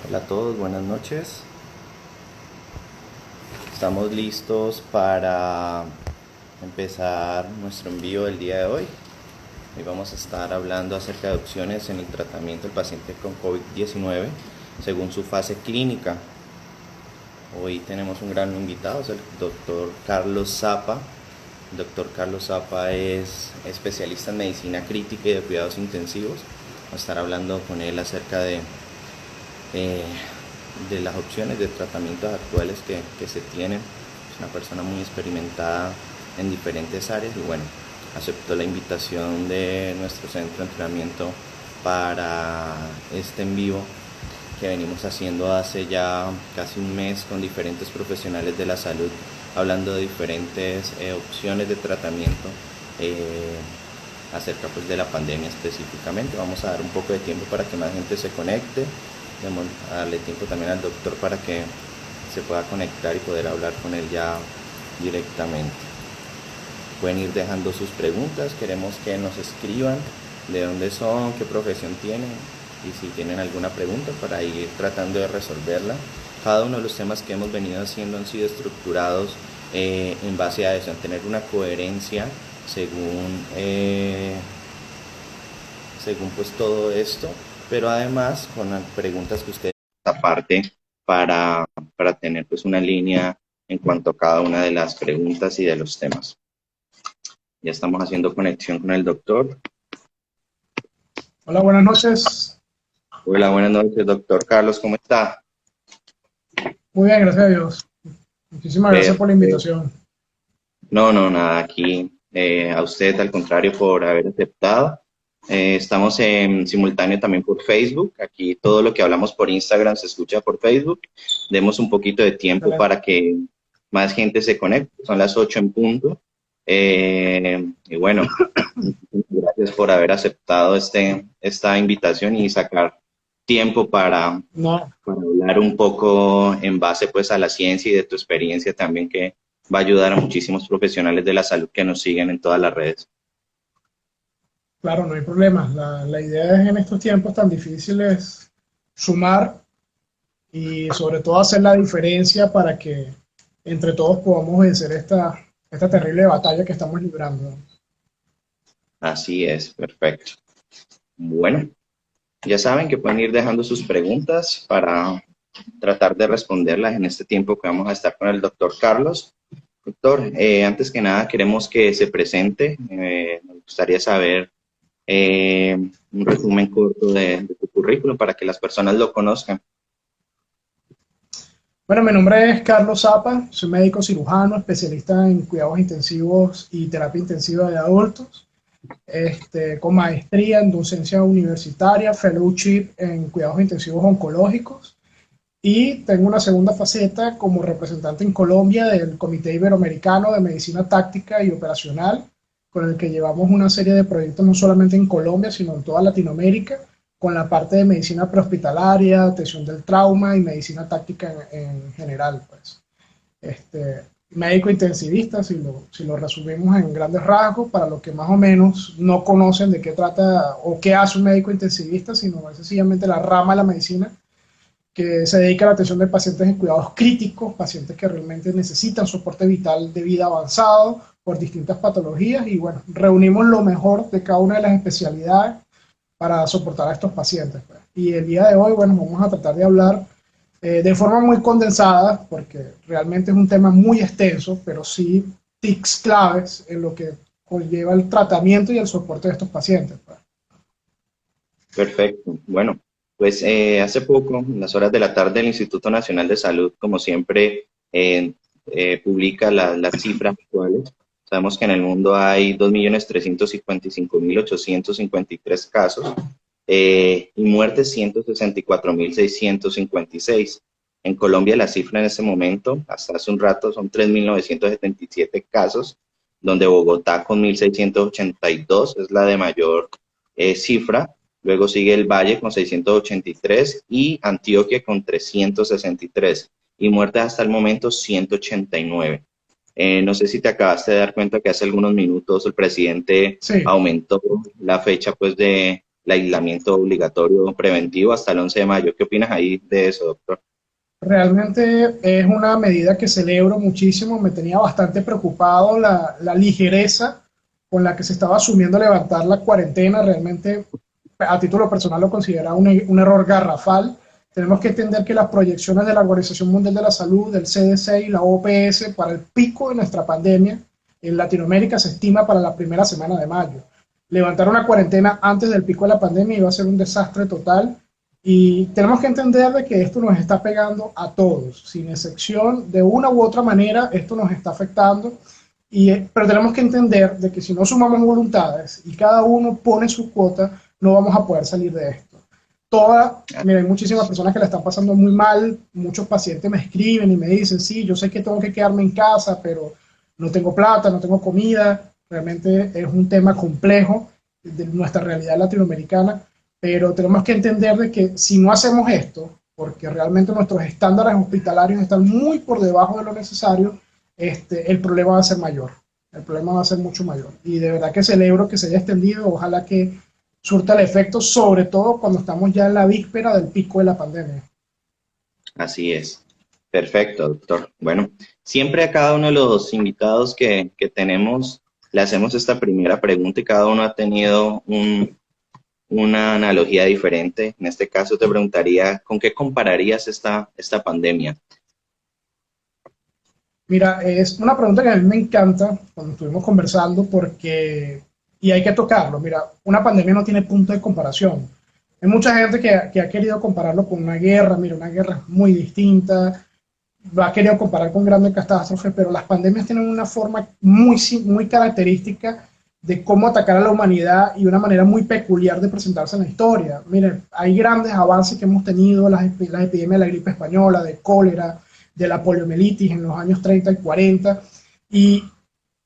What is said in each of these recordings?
Hola a todos, buenas noches. Estamos listos para empezar nuestro envío del día de hoy. Hoy vamos a estar hablando acerca de opciones en el tratamiento del paciente con COVID-19 según su fase clínica. Hoy tenemos un gran invitado, es el doctor Carlos Zapa. El doctor Carlos Zapa es especialista en medicina crítica y de cuidados intensivos. Vamos a estar hablando con él acerca eh, de las opciones de tratamientos actuales que se tienen. Es una persona muy experimentada en diferentes áreas y bueno, aceptó la invitación de nuestro centro de entrenamiento para este en vivo que venimos haciendo hace ya casi un mes con diferentes profesionales de la salud, hablando de diferentes opciones de tratamiento acerca pues de la pandemia específicamente. Vamos a dar un poco de tiempo para que más gente se conecte, a darle tiempo también al doctor para que se pueda conectar y poder hablar con él ya directamente. Pueden ir dejando sus preguntas, queremos que nos escriban de dónde son, qué profesión tienen y si tienen alguna pregunta para ir tratando de resolverla. Cada uno de los temas que hemos venido haciendo han sido estructurados en base a eso, en tener una coherencia según pues todo esto, pero además con las preguntas que ustedes aparte para tener pues una línea en cuanto a cada una de las preguntas y de los temas. Ya estamos haciendo conexión con el doctor. Hola, buenas noches. Hola, buenas noches, doctor Carlos, ¿cómo está? Muy bien, gracias a Dios. Muchísimas gracias por la Perfecto. invitación. No, no, nada, aquí a usted al contrario por haber aceptado. Estamos en simultáneo también por Facebook. Aquí todo lo que hablamos por Instagram se escucha por Facebook. Demos un poquito de tiempo Excelente. para que más gente se conecte. Son las 8 en punto. Y bueno, gracias por haber aceptado esta invitación y sacar tiempo No, para hablar un poco en base pues a la ciencia y de tu experiencia también que va a ayudar a muchísimos profesionales de la salud que nos siguen en todas las redes. claro, no hay problema. La idea es en estos tiempos tan difíciles sumar y sobre todo hacer la diferencia para que entre todos podamos vencer esta terrible batalla que estamos librando. Así es, perfecto. Bueno, ya saben que pueden ir dejando sus preguntas para tratar de responderlas en este tiempo que vamos a estar con el doctor Carlos. Doctor, antes que nada queremos que se presente. Nos gustaría saber un resumen corto de tu currículum para que las personas lo conozcan. Bueno, mi nombre es Carlos Zapa, soy médico cirujano, especialista en cuidados intensivos y terapia intensiva de adultos. Con maestría en docencia universitaria, fellowship en cuidados intensivos oncológicos y tengo una segunda faceta como representante en Colombia del Comité Iberoamericano de Medicina Táctica y Operacional, con el que llevamos una serie de proyectos no solamente en Colombia, sino en toda Latinoamérica, con la parte de medicina prehospitalaria, atención del trauma y medicina táctica en general. Pues. Médico intensivista, si lo resumimos en grandes rasgos, para los que más o menos no conocen de qué trata o qué hace un médico intensivista, sino es sencillamente la rama de la medicina que se dedica a la atención de pacientes en cuidados críticos, pacientes que realmente necesitan soporte vital de vida avanzado por distintas patologías y bueno, reunimos lo mejor de cada una de las especialidades para soportar a estos pacientes. Pues. Y el día de hoy, bueno, vamos a tratar de hablar de forma muy condensada, porque realmente es un tema muy extenso, pero sí tics claves en lo que conlleva el tratamiento y el soporte de estos pacientes. Pues. Perfecto. Bueno, pues hace poco, en las horas de la tarde, el Instituto Nacional de Salud, como siempre, publica las cifras actuales. Sabemos que en el mundo hay 2.355.853 casos y muertes 164.656. En Colombia la cifra en este momento, hasta hace un rato, son 3.977 casos, donde Bogotá con 1.682 es la de mayor cifra. Luego sigue el Valle con 683 y Antioquia con 363 y muertes hasta el momento 189. No sé si te acabaste de dar cuenta que hace algunos minutos el presidente Sí, aumentó la fecha pues el aislamiento obligatorio preventivo hasta el 11 de mayo. ¿Qué opinas ahí de eso, doctor? Realmente es una medida que celebro muchísimo. Me tenía bastante preocupado la ligereza con la que se estaba asumiendo levantar la cuarentena. Realmente, a título personal, lo considera un error garrafal. Tenemos que entender que las proyecciones de la Organización Mundial de la Salud, del CDC y la OPS para el pico de nuestra pandemia en Latinoamérica se estima para la primera semana de mayo. Levantar una cuarentena antes del pico de la pandemia iba a ser un desastre total. Y tenemos que entender de que esto nos está pegando a todos, sin excepción, de una u otra manera, esto nos está afectando. Pero tenemos que entender de que si no sumamos voluntades y cada uno pone su cuota, no vamos a poder salir de esto. Mira, hay muchísimas personas que la están pasando muy mal, muchos pacientes me escriben y me dicen, sí, yo sé que tengo que quedarme en casa, pero no tengo plata, no tengo comida. Realmente es un tema complejo de nuestra realidad latinoamericana, pero tenemos que entender de que si no hacemos esto, porque realmente nuestros estándares hospitalarios están muy por debajo de lo necesario, el problema va a ser mayor, el problema va a ser mucho mayor. Y de verdad que celebro que se haya extendido, ojalá que surta el efecto, sobre todo cuando estamos ya en la víspera del pico de la pandemia. Así es. Perfecto, doctor. Bueno, siempre a cada uno de los invitados que tenemos le hacemos esta primera pregunta y cada uno ha tenido una analogía diferente. En este caso te preguntaría, ¿con qué compararías esta pandemia? Mira, es una pregunta que a mí me encanta cuando estuvimos conversando porque, y hay que tocarlo, mira, una pandemia no tiene punto de comparación. Hay mucha gente que ha querido compararlo con una guerra, mira, una guerra es muy distinta, lo ha querido comparar con grandes catástrofes, pero las pandemias tienen una forma muy característica de cómo atacar a la humanidad y una manera muy peculiar de presentarse en la historia. Miren, hay grandes avances que hemos tenido, las epidemias de la gripe española, de cólera, de la poliomielitis en los años 30 y 40, y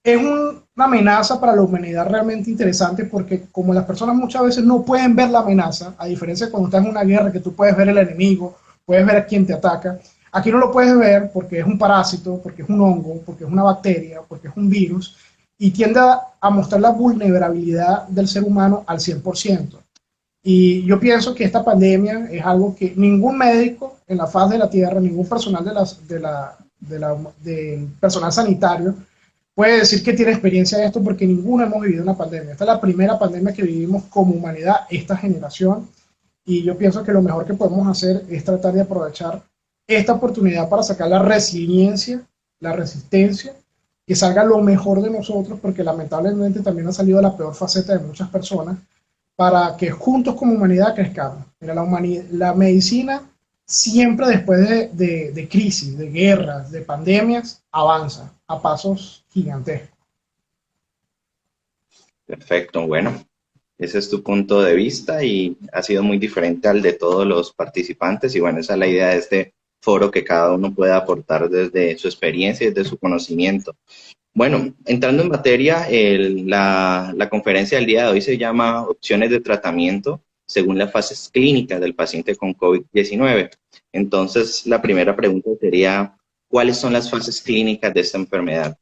es una amenaza para la humanidad realmente interesante porque como las personas muchas veces no pueden ver la amenaza, a diferencia de cuando estás en una guerra que tú puedes ver el enemigo, puedes ver a quién te ataca, aquí no lo puedes ver porque es un parásito, porque es un hongo, porque es una bacteria, porque es un virus, y tiende a mostrar la vulnerabilidad del ser humano al 100%. Y yo pienso que esta pandemia es algo que ningún médico en la faz de la Tierra, ningún personal del personal sanitario puede decir que tiene experiencia de esto porque ninguno hemos vivido una pandemia. Esta es la primera pandemia que vivimos como humanidad, esta generación, y yo pienso que lo mejor que podemos hacer es tratar de aprovechar esta oportunidad para sacar la resiliencia, la resistencia, que salga lo mejor de nosotros, porque lamentablemente también ha salido la peor faceta de muchas personas, para que juntos como humanidad crezcamos. Mira, la medicina siempre después de crisis, de guerras, de pandemias, avanza a pasos gigantescos. Perfecto, bueno, ese es tu punto de vista y ha sido muy diferente al de todos los participantes y bueno, esa es la idea de este foro, que cada uno pueda aportar desde su experiencia y desde su conocimiento. Bueno, entrando en materia, la conferencia del día de hoy se llama Opciones de tratamiento según las fases clínicas del paciente con COVID-19. Entonces, la primera pregunta sería, ¿cuáles son las fases clínicas de esta enfermedad?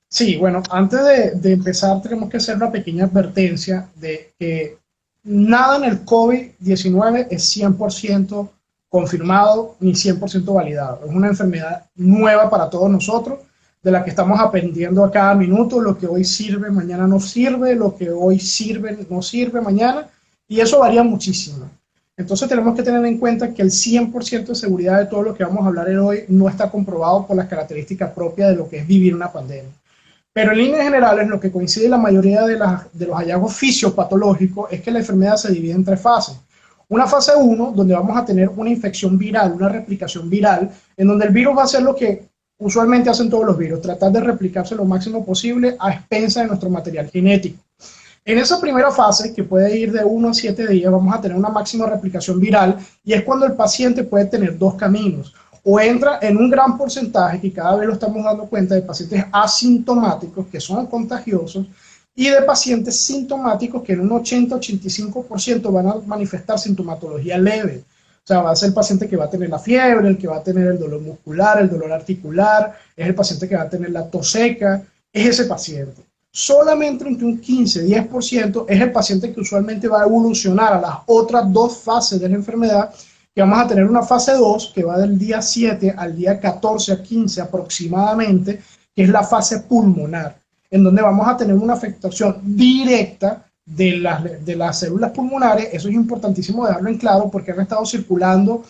Sí, bueno, antes de empezar tenemos que hacer una pequeña advertencia de que nada en el COVID-19 es 100% confirmado ni 100% validado. Es una enfermedad nueva para todos nosotros, de la que estamos aprendiendo a cada minuto. Lo que hoy sirve, mañana no sirve, lo que hoy sirve, no sirve mañana, y eso varía muchísimo. Entonces tenemos que tener en cuenta que el 100% de seguridad de todo lo que vamos a hablar hoy no está comprobado por las características propias de lo que es vivir una pandemia. Pero en líneas generales, lo que coincide en la mayoría de los hallazgos fisiopatológicos es que la enfermedad se divide en tres fases. Una fase 1, donde vamos a tener una infección viral, una replicación viral, en donde el virus va a hacer lo que usualmente hacen todos los virus, tratar de replicarse lo máximo posible a expensas de nuestro material genético. En esa primera fase, que puede ir de 1 a 7 días, vamos a tener una máxima replicación viral y es cuando el paciente puede tener dos caminos. O entra en un gran porcentaje, que cada vez lo estamos dando cuenta, de pacientes asintomáticos que son contagiosos y de pacientes sintomáticos que en un 80-85% van a manifestar sintomatología leve. O sea, va a ser el paciente que va a tener la fiebre, el que va a tener el dolor muscular, el dolor articular, es el paciente que va a tener la tos seca, es ese paciente. solamente entre un 15-10% es el paciente que usualmente va a evolucionar a las otras dos fases de la enfermedad, que vamos a tener una fase 2 que va del día 7 al día 14 a 15 aproximadamente, que es la fase pulmonar, en donde vamos a tener una afectación directa de las células pulmonares. Eso es importantísimo dejarlo en claro porque han estado circulando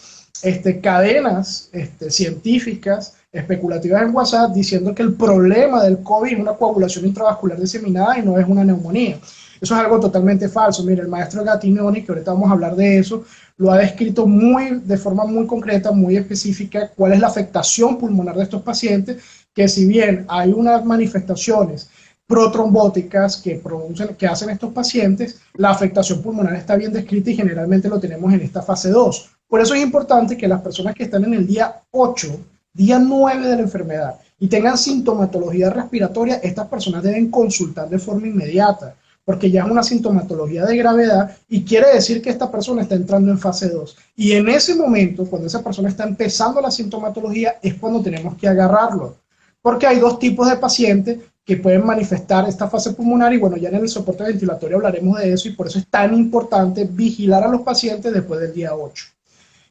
cadenas científicas especulativas en WhatsApp diciendo que el problema del COVID es una coagulación intravascular diseminada y no es una neumonía. Eso es algo totalmente falso. Mire, el maestro Gattinoni, que ahorita vamos a hablar de eso, lo ha descrito de forma muy concreta, muy específica, cuál es la afectación pulmonar de estos pacientes, que si bien hay unas manifestaciones protrombóticas que hacen estos pacientes, la afectación pulmonar está bien descrita y generalmente lo tenemos en esta fase 2. Por eso es importante que las personas que están en el día 8, día 9 de la enfermedad y tengan sintomatología respiratoria, estas personas deben consultar de forma inmediata, porque ya es una sintomatología de gravedad y quiere decir que esta persona está entrando en fase 2. Y en ese momento, cuando esa persona está empezando la sintomatología, es cuando tenemos que agarrarlo. Porque hay dos tipos de pacientes que pueden manifestar esta fase pulmonar y bueno, ya en el soporte ventilatorio hablaremos de eso y por eso es tan importante vigilar a los pacientes después del día 8.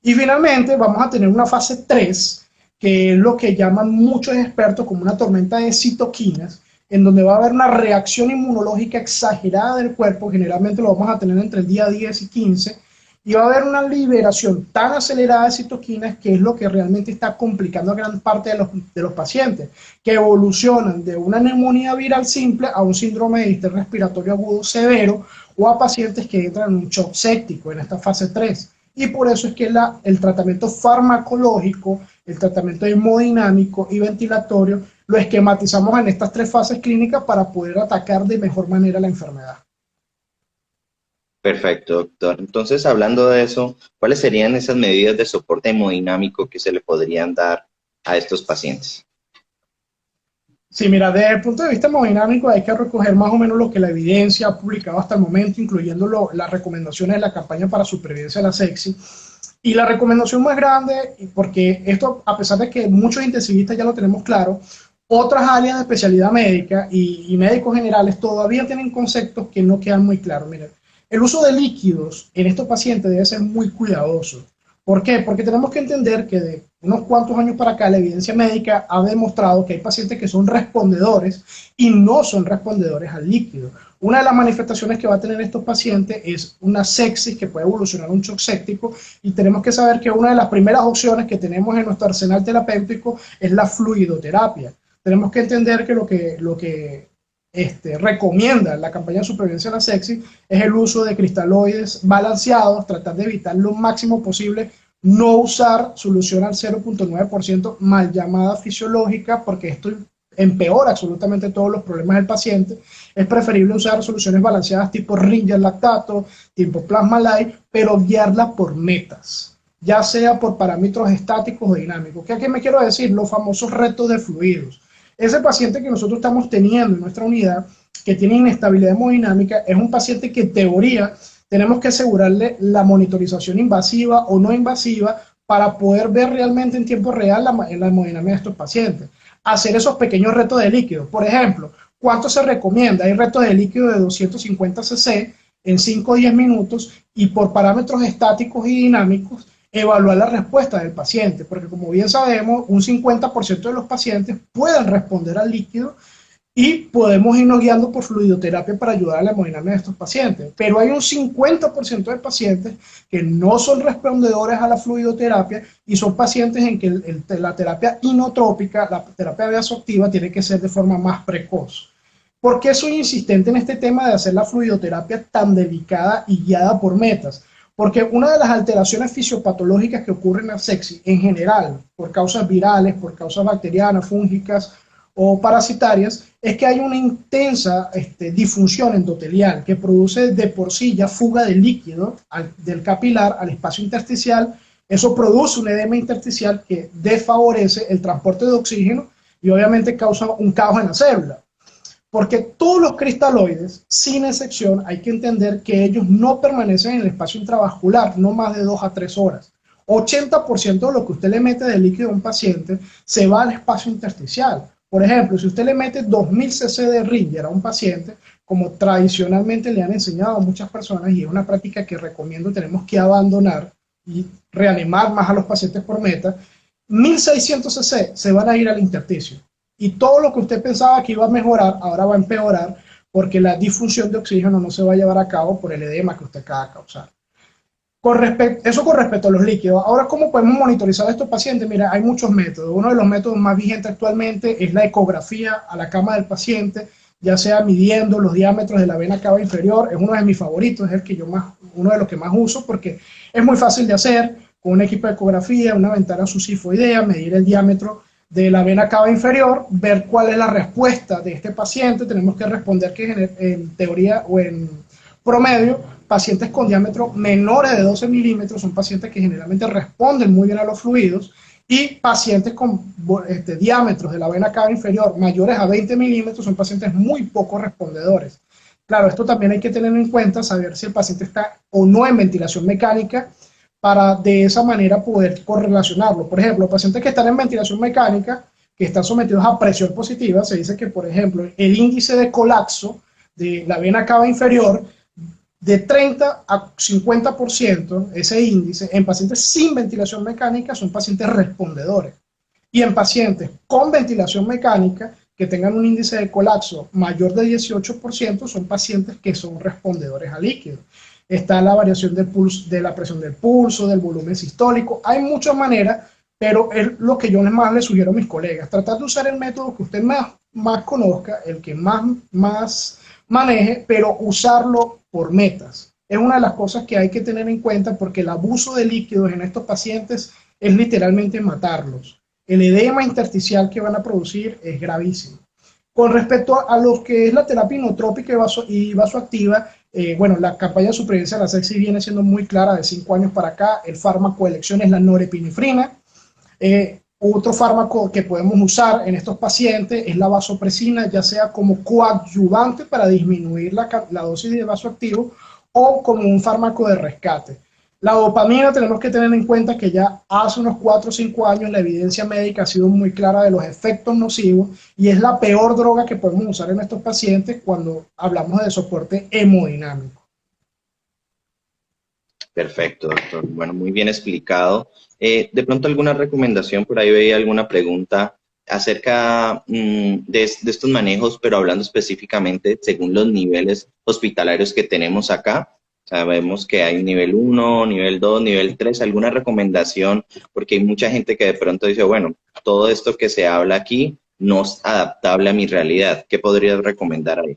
Y finalmente vamos a tener una fase 3, que es lo que llaman muchos expertos como una tormenta de citoquinas, en donde va a haber una reacción inmunológica exagerada del cuerpo, generalmente lo vamos a tener entre el día 10 y 15, y va a haber una liberación tan acelerada de citoquinas que es lo que realmente está complicando a gran parte de los pacientes, que evolucionan de una neumonía viral simple a un síndrome de distrés respiratorio agudo severo o a pacientes que entran en un shock séptico en esta fase 3. Y por eso es que el tratamiento farmacológico, el tratamiento hemodinámico y ventilatorio lo esquematizamos en estas tres fases clínicas para poder atacar de mejor manera la enfermedad. Perfecto, doctor. Entonces, hablando de eso, ¿cuáles serían esas medidas de soporte hemodinámico que se le podrían dar a estos pacientes? Sí, mira, desde el punto de vista hemodinámico hay que recoger más o menos lo que la evidencia ha publicado hasta el momento, incluyendo las recomendaciones de la campaña para supervivencia de la sepsis. Y la recomendación más grande, porque esto, a pesar de que muchos intensivistas ya lo tenemos claro, otras áreas de especialidad médica y médicos generales todavía tienen conceptos que no quedan muy claros. Miren, el uso de líquidos en estos pacientes debe ser muy cuidadoso. ¿Por qué? Porque tenemos que entender que de unos cuantos años para acá la evidencia médica ha demostrado que hay pacientes que son respondedores y no son respondedores al líquido. Una de las manifestaciones que va a tener estos pacientes es una sepsis que puede evolucionar a un shock séptico y tenemos que saber que una de las primeras opciones que tenemos en nuestro arsenal terapéutico es la fluidoterapia. Tenemos que entender que lo que recomienda la campaña de supervivencia de la sepsis es el uso de cristaloides balanceados, tratar de evitar lo máximo posible, no usar solución al 0.9% mal llamada fisiológica, porque esto empeora absolutamente todos los problemas del paciente. Es preferible usar soluciones balanceadas tipo Ringer lactato, tipo Plasma Light, pero guiarla por metas, ya sea por parámetros estáticos o dinámicos. ¿Qué me quiero decir? Los famosos retos de fluidos. Ese paciente que nosotros estamos teniendo en nuestra unidad, que tiene inestabilidad hemodinámica, es un paciente que en teoría tenemos que asegurarle la monitorización invasiva o no invasiva para poder ver realmente en tiempo real la hemodinámica de estos pacientes. Hacer esos pequeños retos de líquido. Por ejemplo, ¿cuánto se recomienda? Hay retos de líquido de 250 cc en 5 o 10 minutos y por parámetros estáticos y dinámicos evaluar la respuesta del paciente, porque como bien sabemos, un 50% de los pacientes pueden responder al líquido y podemos irnos guiando por fluidoterapia para ayudar a la hemodinámica de estos pacientes. Pero hay un 50% de pacientes que no son respondedores a la fluidoterapia y son pacientes en que la terapia inotrópica, la terapia vasoactiva, tiene que ser de forma más precoz. ¿Por qué soy insistente en este tema de hacer la fluidoterapia tan delicada y guiada por metas? Porque una de las alteraciones fisiopatológicas que ocurren en la sepsis en general, por causas virales, por causas bacterianas, fúngicas o parasitarias, es que hay una intensa disfunción endotelial que produce de por sí ya fuga de líquido del capilar al espacio intersticial. Eso produce un edema intersticial que desfavorece el transporte de oxígeno y obviamente causa un caos en la célula. Porque todos los cristaloides, sin excepción, hay que entender que ellos no permanecen en el espacio intravascular, no más de 2 a 3 horas. 80% de lo que usted le mete de líquido a un paciente se va al espacio intersticial. Por ejemplo, si usted le mete 2000 cc de Ringer a un paciente, como tradicionalmente le han enseñado a muchas personas, y es una práctica que recomiendo, tenemos que abandonar y reanimar más a los pacientes por meta, 1600 cc se van a ir al intersticio. Y todo lo que usted pensaba que iba a mejorar, ahora va a empeorar, porque la difusión de oxígeno no se va a llevar a cabo por el edema que usted acaba de causar. Eso con respecto a los líquidos. Ahora, ¿cómo podemos monitorizar a estos pacientes? Mira, hay muchos métodos. Uno de los métodos más vigentes actualmente es la ecografía a la cama del paciente, ya sea midiendo los diámetros de la vena cava inferior. Es uno de mis favoritos, es el que uno de los que más uso, porque es muy fácil de hacer con un equipo de ecografía, una ventana susifoidea, medir el diámetro de la vena cava inferior, ver cuál es la respuesta de este paciente. Tenemos que responder que en teoría o en promedio, pacientes con diámetros menores de 12 milímetros son pacientes que generalmente responden muy bien a los fluidos, y pacientes con diámetros de la vena cava inferior mayores a 20 milímetros son pacientes muy poco respondedores. Claro, esto también hay que tener en cuenta, saber si el paciente está o no en ventilación mecánica, para de esa manera poder correlacionarlo. Por ejemplo, pacientes que están en ventilación mecánica, que están sometidos a presión positiva, se dice que, por ejemplo, el índice de colapso de la vena cava inferior de 30 a 50%, ese índice, en pacientes sin ventilación mecánica son pacientes respondedores. Y en pacientes con ventilación mecánica, que tengan un índice de colapso mayor de 18%, son pacientes que son respondedores a líquido. Está la variación del pulso, de la presión del pulso, del volumen sistólico. Hay muchas maneras, pero es lo que yo más le sugiero a mis colegas. Tratar de usar el método que usted más conozca, el que más maneje, pero usarlo por metas. Es una de las cosas que hay que tener en cuenta, porque el abuso de líquidos en estos pacientes es literalmente matarlos. El edema intersticial que van a producir es gravísimo. Con respecto a lo que es la terapia inotrópica y vasoactiva, bueno, la campaña de supervivencia de la sepsis viene siendo muy clara de 5 años para acá. El fármaco de elección es la norepinefrina. Otro fármaco que podemos usar en estos pacientes es la vasopresina, ya sea como coadyuvante para disminuir la dosis de vasoactivo, o como un fármaco de rescate. La dopamina, tenemos que tener en cuenta que ya hace unos 4 o 5 años la evidencia médica ha sido muy clara de los efectos nocivos, y es la peor droga que podemos usar en estos pacientes cuando hablamos de soporte hemodinámico. Perfecto, doctor. Bueno, muy bien explicado. De pronto alguna recomendación, por ahí veía alguna pregunta acerca de estos manejos, pero hablando específicamente según los niveles hospitalarios que tenemos acá. Sabemos que hay nivel 1, nivel 2, nivel 3. ¿Alguna recomendación? Porque hay mucha gente que de pronto dice, bueno, todo esto que se habla aquí no es adaptable a mi realidad. ¿Qué podrías recomendar ahí?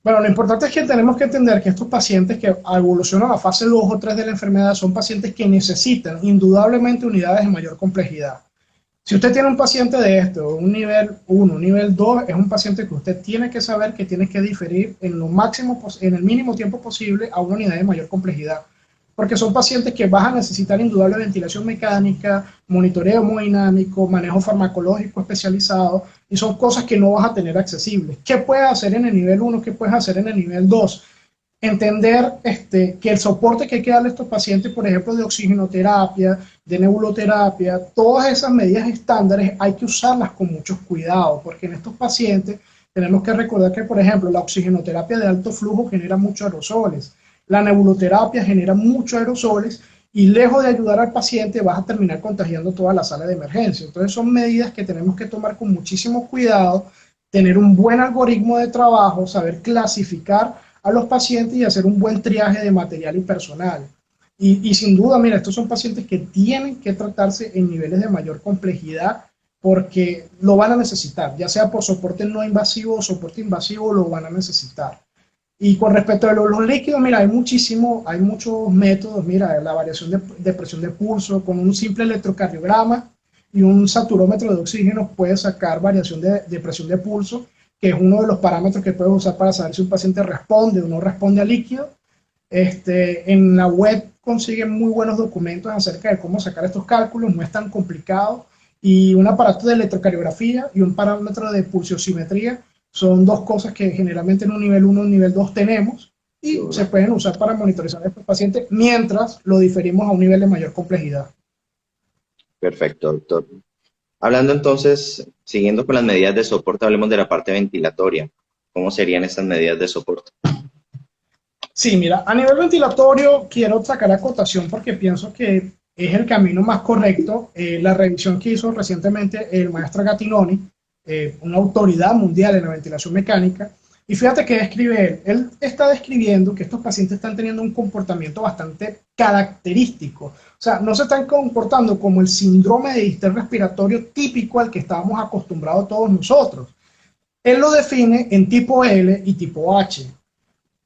Bueno, lo importante es que tenemos que entender que estos pacientes que evolucionan a la fase 2 o 3 de la enfermedad son pacientes que necesitan indudablemente unidades de mayor complejidad. Si usted tiene un paciente de esto, un nivel 1, un nivel 2, es un paciente que usted tiene que saber que tiene que diferir en lo máximo, en el mínimo tiempo posible, a una unidad de mayor complejidad. Porque son pacientes que van a necesitar indudable ventilación mecánica, monitoreo hemodinámico, manejo farmacológico especializado, y son cosas que no vas a tener accesibles. ¿Qué puedes hacer en el nivel 1? ¿Qué puedes hacer en el nivel 2? Entender que el soporte que hay que darle a estos pacientes, por ejemplo, de oxigenoterapia, de nebuloterapia, todas esas medidas estándares hay que usarlas con mucho cuidado, porque en estos pacientes tenemos que recordar que, por ejemplo, la oxigenoterapia de alto flujo genera muchos aerosoles, la nebuloterapia genera muchos aerosoles, y lejos de ayudar al paciente vas a terminar contagiando toda la sala de emergencia. Entonces son medidas que tenemos que tomar con muchísimo cuidado, tener un buen algoritmo de trabajo, saber clasificar a los pacientes y hacer un buen triaje de material y personal. Y sin duda, mira, estos son pacientes que tienen que tratarse en niveles de mayor complejidad, porque lo van a necesitar, ya sea por soporte no invasivo o soporte invasivo, lo van a necesitar. Y con respecto a los líquidos, mira, hay muchos métodos. Mira, la variación de presión de pulso con un simple electrocardiograma y un saturómetro de oxígeno puede sacar variación de presión de pulso, que es uno de los parámetros que puedes usar para saber si un paciente responde o no responde a líquido. En la web consiguen muy buenos documentos acerca de cómo sacar estos cálculos, no es tan complicado, y un aparato de electrocardiografía y un parámetro de pulsiosimetría son dos cosas que generalmente en un nivel 1 o un nivel 2 tenemos, y se pueden usar para monitorizar a estos pacientes mientras lo diferimos a un nivel de mayor complejidad. Perfecto, doctor. Hablando entonces Siguiendo con las medidas de soporte, hablemos de la parte ventilatoria. ¿Cómo serían estas medidas de soporte? Sí, mira, a nivel ventilatorio quiero sacar acotación porque pienso que es el camino más correcto. La revisión que hizo recientemente el maestro Gattinoni, una autoridad mundial en la ventilación mecánica, y fíjate que describe él. Él está describiendo que estos pacientes están teniendo un comportamiento bastante característico. O sea, no se están comportando como el síndrome de distrés respiratorio típico al que estábamos acostumbrados todos nosotros. Él lo define en tipo L y tipo H.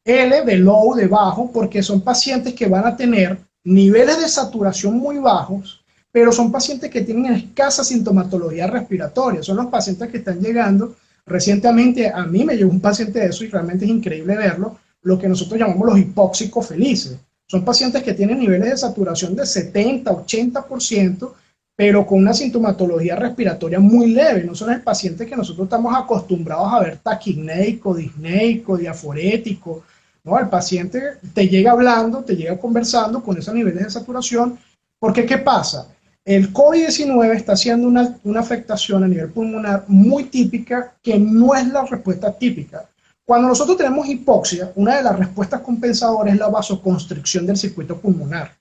L de low, de bajo, porque son pacientes que van a tener niveles de saturación muy bajos, pero son pacientes que tienen escasa sintomatología respiratoria. Son los pacientes que están llegando. Recientemente a mí me llegó un paciente de eso y realmente es increíble verlo, lo que nosotros llamamos los hipóxicos felices. Son pacientes que tienen niveles de saturación de 70, 80%, pero con una sintomatología respiratoria muy leve. No son el paciente que nosotros estamos acostumbrados a ver taquipneico, disneico, diaforético. ¿No? El paciente te llega hablando, te llega conversando con esos niveles de saturación, porque ¿qué pasa? El COVID-19 está haciendo una afectación a nivel pulmonar muy típica que no es la respuesta típica. Cuando nosotros tenemos hipoxia, una de las respuestas compensadoras es la vasoconstricción del circuito pulmonar.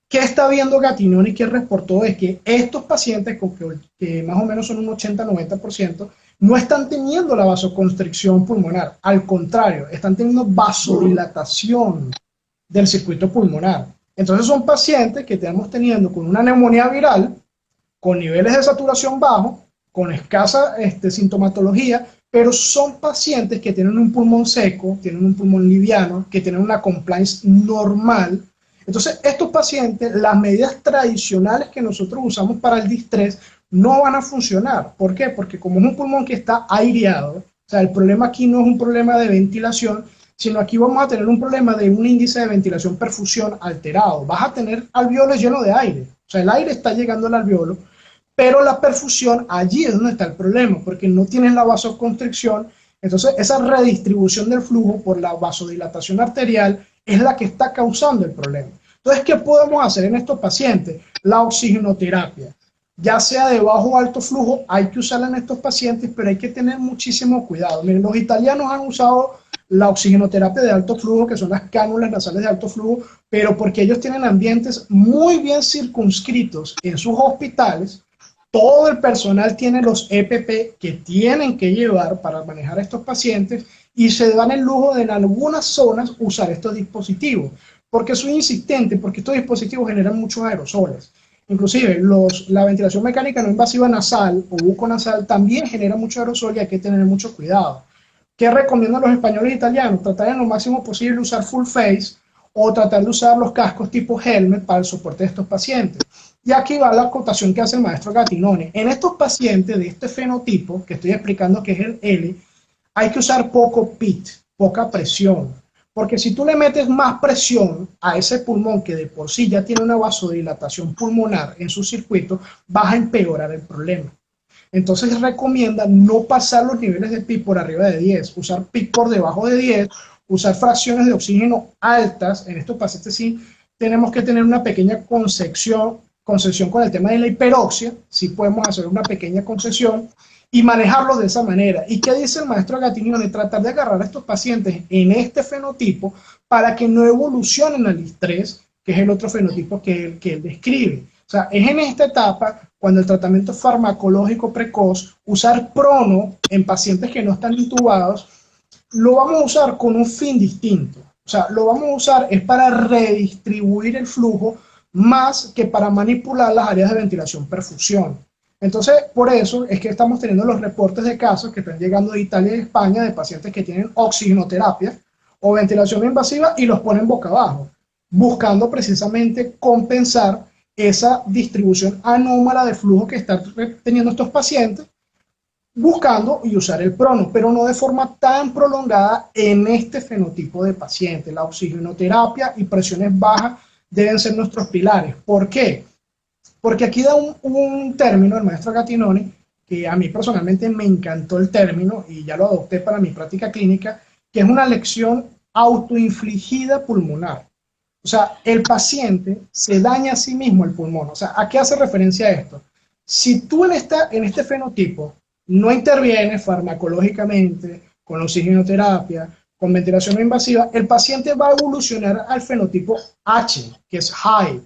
¿Qué está viendo Gattinoni? Que reportó es que estos pacientes, que más o menos son un 80-90%, no están teniendo la vasoconstricción pulmonar. Al contrario, están teniendo vasodilatación del circuito pulmonar. Entonces son pacientes que estamos teniendo con una neumonía viral, con niveles de saturación bajos, con escasa sintomatología, pero son pacientes que tienen un pulmón seco, tienen un pulmón liviano, que tienen una compliance normal. Entonces, estos pacientes, las medidas tradicionales que nosotros usamos para el distrés no van a funcionar. ¿Por qué? Porque como es un pulmón que está aireado, o sea, el problema aquí no es un problema de ventilación, sino aquí vamos a tener un problema de un índice de ventilación-perfusión alterado. Vas a tener alveolos llenos de aire. O sea, el aire está llegando al alveolo, pero la perfusión, allí es donde está el problema, porque no tienes la vasoconstricción. Entonces, esa redistribución del flujo por la vasodilatación arterial es la que está causando el problema. Entonces, ¿qué podemos hacer en estos pacientes? La oxigenoterapia, ya sea de bajo o alto flujo, hay que usarla en estos pacientes, pero hay que tener muchísimo cuidado. Miren, los italianos han usado la oxigenoterapia de alto flujo, que son las cánulas nasales de alto flujo, pero porque ellos tienen ambientes muy bien circunscritos en sus hospitales. Todo el personal tiene los EPP que tienen que llevar para manejar a estos pacientes y se dan el lujo de en algunas zonas usar estos dispositivos. Porque soy insistente, porque estos dispositivos generan muchos aerosoles. Inclusive la ventilación mecánica no invasiva nasal o buconasal también genera mucho aerosol y hay que tener mucho cuidado. ¿Qué recomiendan los españoles e italianos? Tratar en lo máximo posible de usar full face o tratar de usar los cascos tipo helmet para el soporte de estos pacientes. Y aquí va la acotación que hace el maestro Gattinoni. En estos pacientes de este fenotipo, que estoy explicando que es el L, hay que usar poco PIT, poca presión. Porque si tú le metes más presión a ese pulmón que de por sí ya tiene una vasodilatación pulmonar en su circuito, vas a empeorar el problema. Entonces recomienda no pasar los niveles de PIC por arriba de 10, usar PIC por debajo de 10, usar fracciones de oxígeno altas. En estos pacientes sí tenemos que tener una pequeña concesión con el tema de la hiperoxia, sí podemos hacer una pequeña concesión y manejarlo de esa manera. ¿Y qué dice el maestro Gattinoni? De tratar de agarrar a estos pacientes en este fenotipo para que no evolucionen al distrés, que es el otro fenotipo que él describe. O sea, es en esta etapa, cuando el tratamiento farmacológico precoz, usar prono en pacientes que no están intubados, lo vamos a usar con un fin distinto. O sea, lo vamos a usar es para redistribuir el flujo más que para manipular las áreas de ventilación-perfusión. Entonces, por eso es que estamos teniendo los reportes de casos que están llegando de Italia y de España de pacientes que tienen oxigenoterapia o ventilación invasiva y los ponen boca abajo, buscando precisamente compensar esa distribución anómala de flujo que están teniendo estos pacientes, buscando y usar el prono, pero no de forma tan prolongada en este fenotipo de paciente. La oxigenoterapia y presiones bajas deben ser nuestros pilares. ¿Por qué? Porque aquí da un término el maestro Gattinoni, que a mí personalmente me encantó el término y ya lo adopté para mi práctica clínica, que es una lección autoinfligida pulmonar. O sea, el paciente se daña a sí mismo el pulmón. O sea, ¿a qué hace referencia esto? Si tú en este fenotipo no intervienes farmacológicamente, con oxigenoterapia, con ventilación no invasiva, el paciente va a evolucionar al fenotipo H, que es high.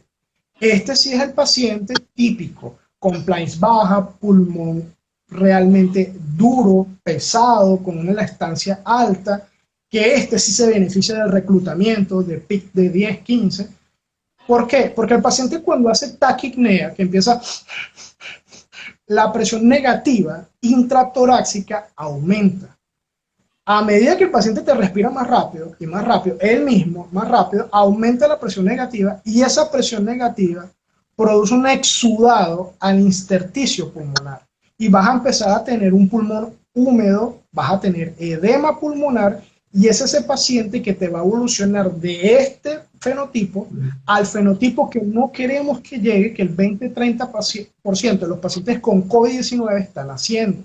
Este sí es el paciente típico, compliance baja, pulmón realmente duro, pesado, con una elastancia alta, que este sí se beneficia del reclutamiento de PIC de 10, 15. ¿Por qué? Porque el paciente cuando hace taquipnea, que empieza, la presión negativa intratorácica aumenta. A medida que el paciente te respira más rápido y más rápido, él mismo más rápido, aumenta la presión negativa y esa presión negativa produce un exudado al intersticio pulmonar y vas a empezar a tener un pulmón húmedo, vas a tener edema pulmonar y es ese paciente que te va a evolucionar de este fenotipo al fenotipo que no queremos que llegue, que el 20-30% de los pacientes con COVID-19 están haciendo.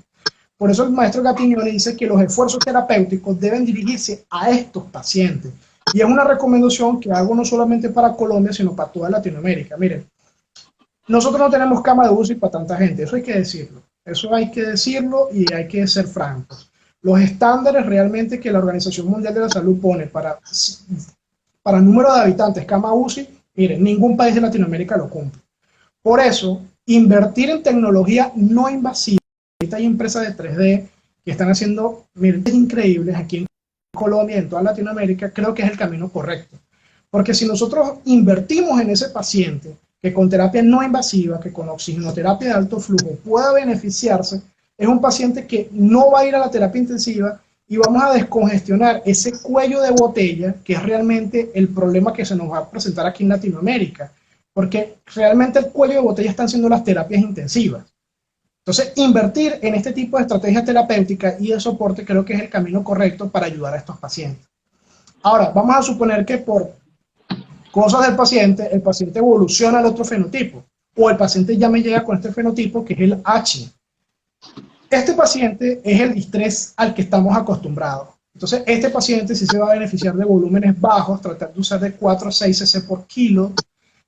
Por eso el maestro Gattignoni dice que los esfuerzos terapéuticos deben dirigirse a estos pacientes. Y es una recomendación que hago no solamente para Colombia, sino para toda Latinoamérica. Miren, nosotros no tenemos cama de UCI para tanta gente, eso hay que decirlo. Eso hay que decirlo y hay que ser francos. Los estándares realmente que la Organización Mundial de la Salud pone para número de habitantes cama UCI, miren, ningún país de Latinoamérica lo cumple. Por eso, invertir en tecnología no invasiva. Ahorita hay empresas de 3D que están haciendo miles increíbles aquí en Colombia y en toda Latinoamérica, creo que es el camino correcto. Porque si nosotros invertimos en ese paciente que con terapia no invasiva, que con oxigenoterapia de alto flujo pueda beneficiarse, es un paciente que no va a ir a la terapia intensiva y vamos a descongestionar ese cuello de botella, que es realmente el problema que se nos va a presentar aquí en Latinoamérica. Porque realmente el cuello de botella están siendo las terapias intensivas. Entonces, invertir en este tipo de estrategias terapéuticas y de soporte creo que es el camino correcto para ayudar a estos pacientes. Ahora, vamos a suponer que por cosas del paciente, el paciente evoluciona al otro fenotipo, o el paciente ya me llega con este fenotipo que es el H. Este paciente es el distrés al que estamos acostumbrados. Entonces, este paciente sí se va a beneficiar de volúmenes bajos, tratar de usar de 4 a 6 cc por kilo,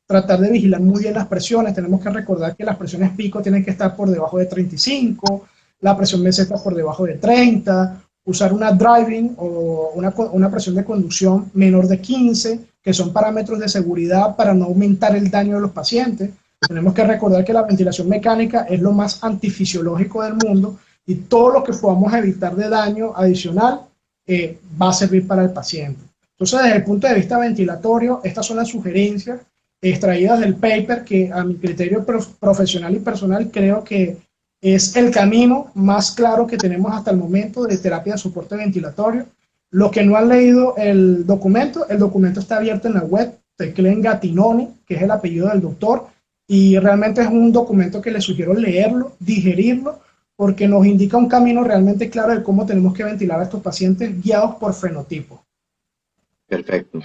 tratar de vigilar muy bien las presiones. Tenemos que recordar que las presiones pico tienen que estar por debajo de 35, la presión meseta por debajo de 30, usar una driving o una presión de conducción menor de 15, que son parámetros de seguridad para no aumentar el daño de los pacientes. Tenemos que recordar que la ventilación mecánica es lo más antifisiológico del mundo y todo lo que podamos evitar de daño adicional va a servir para el paciente. Entonces, desde el punto de vista ventilatorio, estas son las sugerencias extraídas del paper que a mi criterio profesional y personal creo que es el camino más claro que tenemos hasta el momento de terapia de soporte ventilatorio. Los que no han leído el documento está abierto en la web, tecleen Gattignoni, que es el apellido del doctor, y realmente es un documento que les sugiero leerlo, digerirlo, porque nos indica un camino realmente claro de cómo tenemos que ventilar a estos pacientes guiados por fenotipo. Perfecto.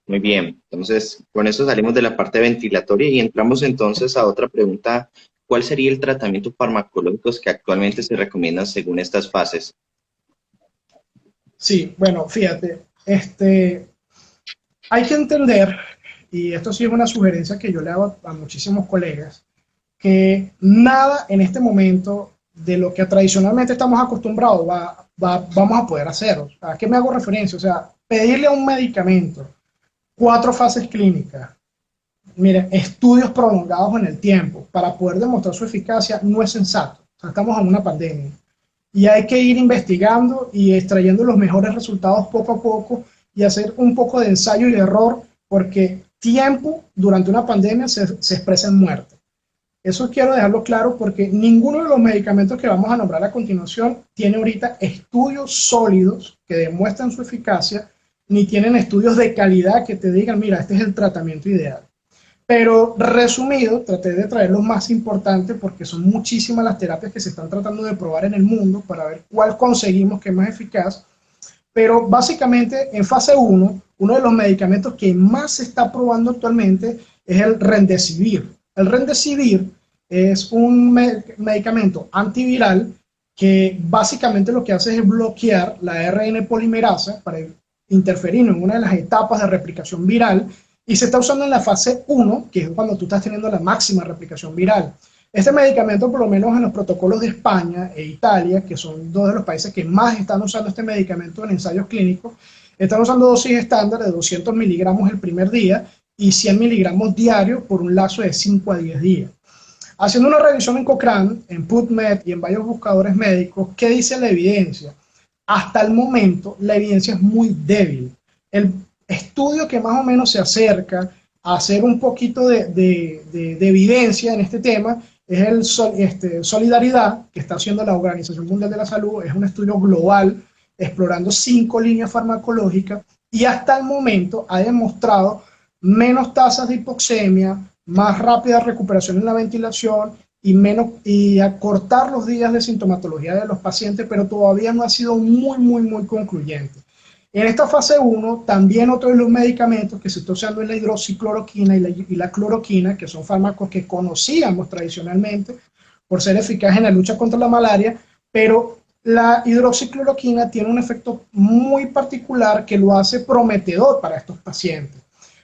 Muy bien, entonces con eso salimos de la parte ventilatoria y entramos entonces a otra pregunta. ¿Cuál sería el tratamiento farmacológico que actualmente se recomienda según estas fases? Sí, bueno, fíjate, hay que entender, y esto sí es una sugerencia que yo le hago a muchísimos colegas, que nada en este momento de lo que tradicionalmente estamos acostumbrados vamos a poder hacer. ¿A qué me hago referencia? O sea, pedirle a un medicamento 4 fases clínicas, miren, estudios prolongados en el tiempo para poder demostrar su eficacia no es sensato. O sea, estamos en una pandemia y hay que ir investigando y extrayendo los mejores resultados poco a poco y hacer un poco de ensayo y error, porque tiempo durante una pandemia se expresa en muerte. Eso quiero dejarlo claro porque ninguno de los medicamentos que vamos a nombrar a continuación tiene ahorita estudios sólidos que demuestran su eficacia, ni tienen estudios de calidad que te digan, mira, este es el tratamiento ideal. Pero resumido, traté de traer lo más importante porque son muchísimas las terapias que se están tratando de probar en el mundo para ver cuál conseguimos que es más eficaz. Pero básicamente en fase 1, uno de los medicamentos que más se está probando actualmente es el Remdesivir. El Remdesivir es un medicamento antiviral que básicamente lo que hace es bloquear la ARN polimerasa para interferir en una de las etapas de replicación viral y se está usando en la fase 1, que es cuando tú estás teniendo la máxima replicación viral. Este medicamento, por lo menos en los protocolos de España e Italia, que son dos de los países que más están usando este medicamento en ensayos clínicos, están usando dosis estándar de 200 miligramos el primer día y 100 miligramos diarios por un lapso de 5 a 10 días. Haciendo una revisión en Cochrane, en PubMed y en varios buscadores médicos, ¿qué dice la evidencia? Hasta el momento, la evidencia es muy débil. El estudio que más o menos se acerca a hacer un poquito de evidencia en este tema es el Solidaridad, que está haciendo la Organización Mundial de la Salud. Es un estudio global explorando 5 líneas farmacológicas y hasta el momento ha demostrado menos tasas de hipoxemia, más rápida recuperación en la ventilación y acortar los días de sintomatología de los pacientes, pero todavía no ha sido muy concluyente. En esta fase 1, también otro de los medicamentos que se está usando es la hidroxicloroquina y la cloroquina, que son fármacos que conocíamos tradicionalmente por ser eficaces en la lucha contra la malaria, pero la hidroxicloroquina tiene un efecto muy particular que lo hace prometedor para estos pacientes.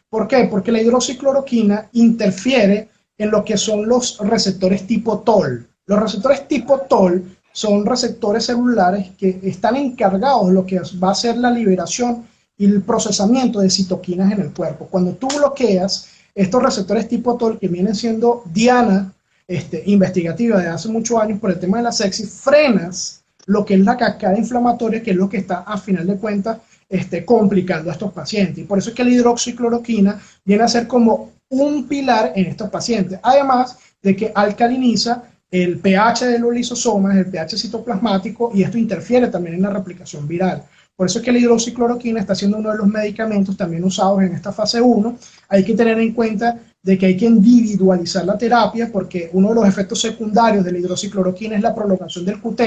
¿Por qué? Porque la hidroxicloroquina interfiere en lo que son los receptores tipo TOL. Los receptores tipo TOL son receptores celulares que están encargados de lo que va a ser la liberación y el procesamiento de citoquinas en el cuerpo. Cuando tú bloqueas estos receptores tipo TOL, que vienen siendo diana investigativa de hace muchos años por el tema de la sepsis, frenas lo que es la cascada inflamatoria, que es lo que está a final de cuentas complicando a estos pacientes. Y por eso es que la hidroxicloroquina viene a ser como un pilar en estos pacientes, además de que alcaliniza el pH de los lisosomas, el pH citoplasmático, y esto interfiere también en la replicación viral. Por eso es que la hidroxicloroquina está siendo uno de los medicamentos también usados en esta fase 1. Hay que tener en cuenta de que hay que individualizar la terapia, porque uno de los efectos secundarios de la hidroxicloroquina es la prolongación del QT,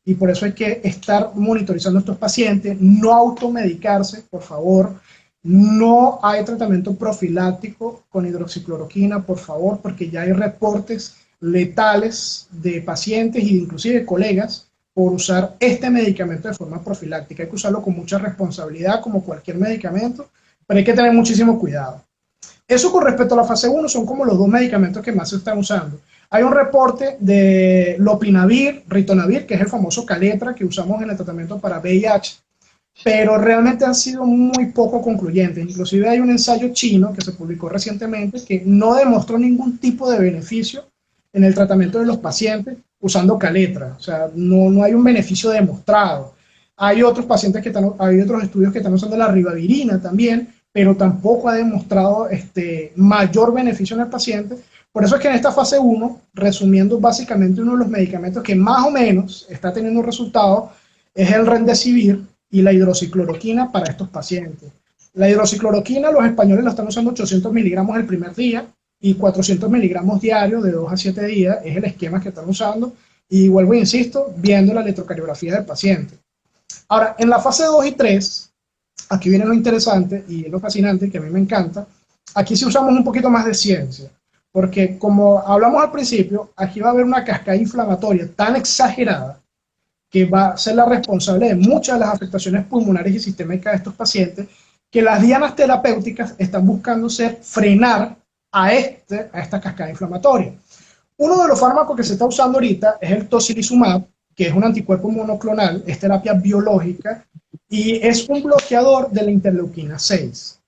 y por eso hay que estar monitorizando a estos pacientes, no automedicarse, por favor. No hay tratamiento profiláctico con hidroxicloroquina, por favor, porque ya hay reportes letales de pacientes e inclusive de colegas por usar este medicamento de forma profiláctica. Hay que usarlo con mucha responsabilidad, como cualquier medicamento, pero hay que tener muchísimo cuidado. Eso con respecto a la fase 1 son como los dos medicamentos que más se están usando. Hay un reporte de lopinavir, ritonavir, que es el famoso Caletra que usamos en el tratamiento para VIH, pero realmente han sido muy poco concluyentes. Inclusive hay un ensayo chino que se publicó recientemente que no demostró ningún tipo de beneficio en el tratamiento de los pacientes usando Caletra. O sea, no hay un beneficio demostrado. Hay otros pacientes hay otros estudios que están usando la ribavirina también, pero tampoco ha demostrado mayor beneficio en el paciente. Por eso es que en esta fase 1, resumiendo básicamente, uno de los medicamentos que más o menos está teniendo resultados es el Remdesivir y la hidroxicloroquina para estos pacientes. La hidroxicloroquina, los españoles la están usando 800 miligramos el primer día y 400 miligramos diarios de 2 a 7 días, es el esquema que están usando, y vuelvo e insisto, viendo la electrocardiografía del paciente. Ahora, en la fase 2 y 3, aquí viene lo interesante y lo fascinante, que a mí me encanta. Aquí sí usamos un poquito más de ciencia, porque como hablamos al principio, aquí va a haber una cascada inflamatoria tan exagerada que va a ser la responsable de muchas de las afectaciones pulmonares y sistémicas de estos pacientes, que las dianas terapéuticas están buscando frenar a esta cascada inflamatoria. Uno de los fármacos que se está usando ahorita es el tocilizumab, que es un anticuerpo monoclonal, es terapia biológica y es un bloqueador de la interleuquina 6.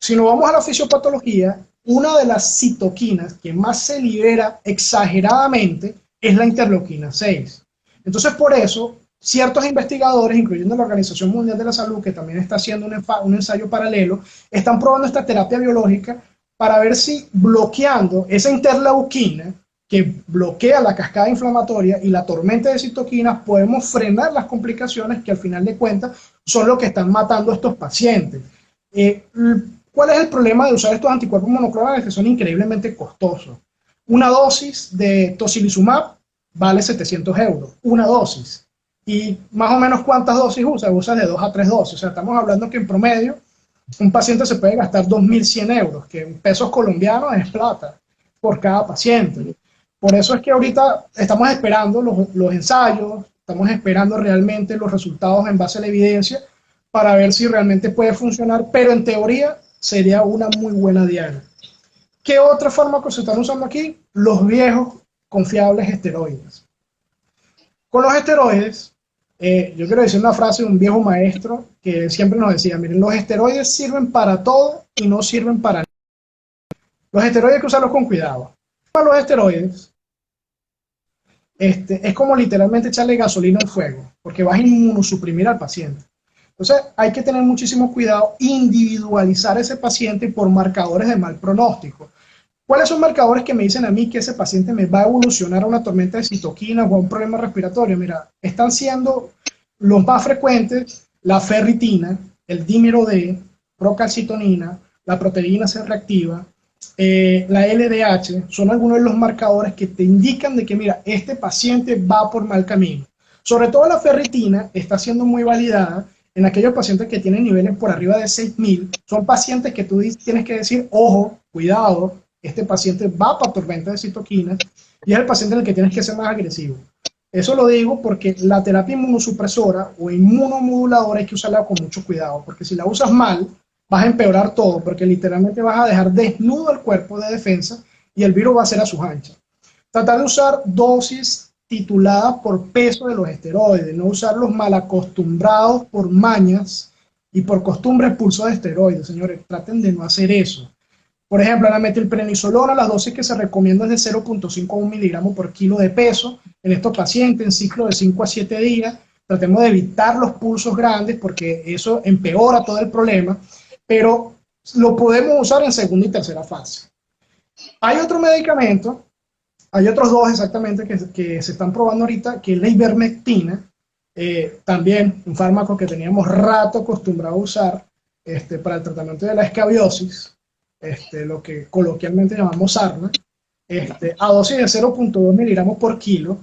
Si nos vamos a la fisiopatología, una de las citoquinas que más se libera exageradamente es la interleuquina 6. Entonces, por eso, ciertos investigadores, incluyendo la Organización Mundial de la Salud, que también está haciendo un ensayo paralelo, están probando esta terapia biológica para ver si bloqueando esa interleuquina que bloquea la cascada inflamatoria y la tormenta de citoquinas, podemos frenar las complicaciones que al final de cuentas son lo que están matando a estos pacientes. ¿Cuál es el problema de usar estos anticuerpos monoclonales? Que son increíblemente costosos. Una dosis de tocilizumab vale 700 euros, una dosis. Y más o menos, ¿cuántas dosis usa? Usa de 2 a 3 dosis. O sea, estamos hablando que en promedio un paciente se puede gastar 2.100 euros, que en pesos colombianos es plata, por cada paciente. Por eso es que ahorita estamos esperando los ensayos, estamos esperando realmente los resultados en base a la evidencia para ver si realmente puede funcionar, pero en teoría sería una muy buena diana. ¿Qué otros fármacos se están usando aquí? Los viejos confiables esteroides. Con los esteroides, yo quiero decir una frase de un viejo maestro que siempre nos decía, miren, los esteroides sirven para todo y no sirven para nada. Los esteroides hay que usarlos con cuidado. Para los esteroides, es como literalmente echarle gasolina al fuego, porque vas a inmunosuprimir al paciente. Entonces hay que tener muchísimo cuidado, individualizar a ese paciente por marcadores de mal pronóstico. ¿Cuáles son marcadores que me dicen a mí que ese paciente me va a evolucionar a una tormenta de citoquinas o a un problema respiratorio? Mira, están siendo los más frecuentes la ferritina, el dímero D, procalcitonina, la proteína C reactiva, la LDH, son algunos de los marcadores que te indican de que, mira, este paciente va por mal camino. Sobre todo la ferritina está siendo muy validada en aquellos pacientes que tienen niveles por arriba de 6.000. Son pacientes que tú tienes que decir, ojo, cuidado, este paciente va para tormenta de citoquinas y es el paciente en el que tienes que ser más agresivo. Eso lo digo porque la terapia inmunosupresora o inmunomoduladora hay que usarla con mucho cuidado, porque si la usas mal, vas a empeorar todo, porque literalmente vas a dejar desnudo el cuerpo de defensa y el virus va a ser a sus anchas. Tratar de usar dosis tituladas por peso de los esteroides, no usarlos mal acostumbrados por mañas y por costumbres pulso de esteroides, señores, traten de no hacer eso. Por ejemplo, la metilprednisolona, las dosis que se recomiendan es de 0.5 a 1 miligramo por kilo de peso en estos pacientes en ciclo de 5 a 7 días. Tratemos de evitar los pulsos grandes porque eso empeora todo el problema, pero lo podemos usar en segunda y tercera fase. Hay otro medicamento, hay otros dos exactamente que se están probando ahorita, que es la ivermectina, también un fármaco que teníamos rato acostumbrado a usar para el tratamiento de la escabiosis, lo que coloquialmente llamamos sarna, a dosis de 0.2 miligramos por kilo.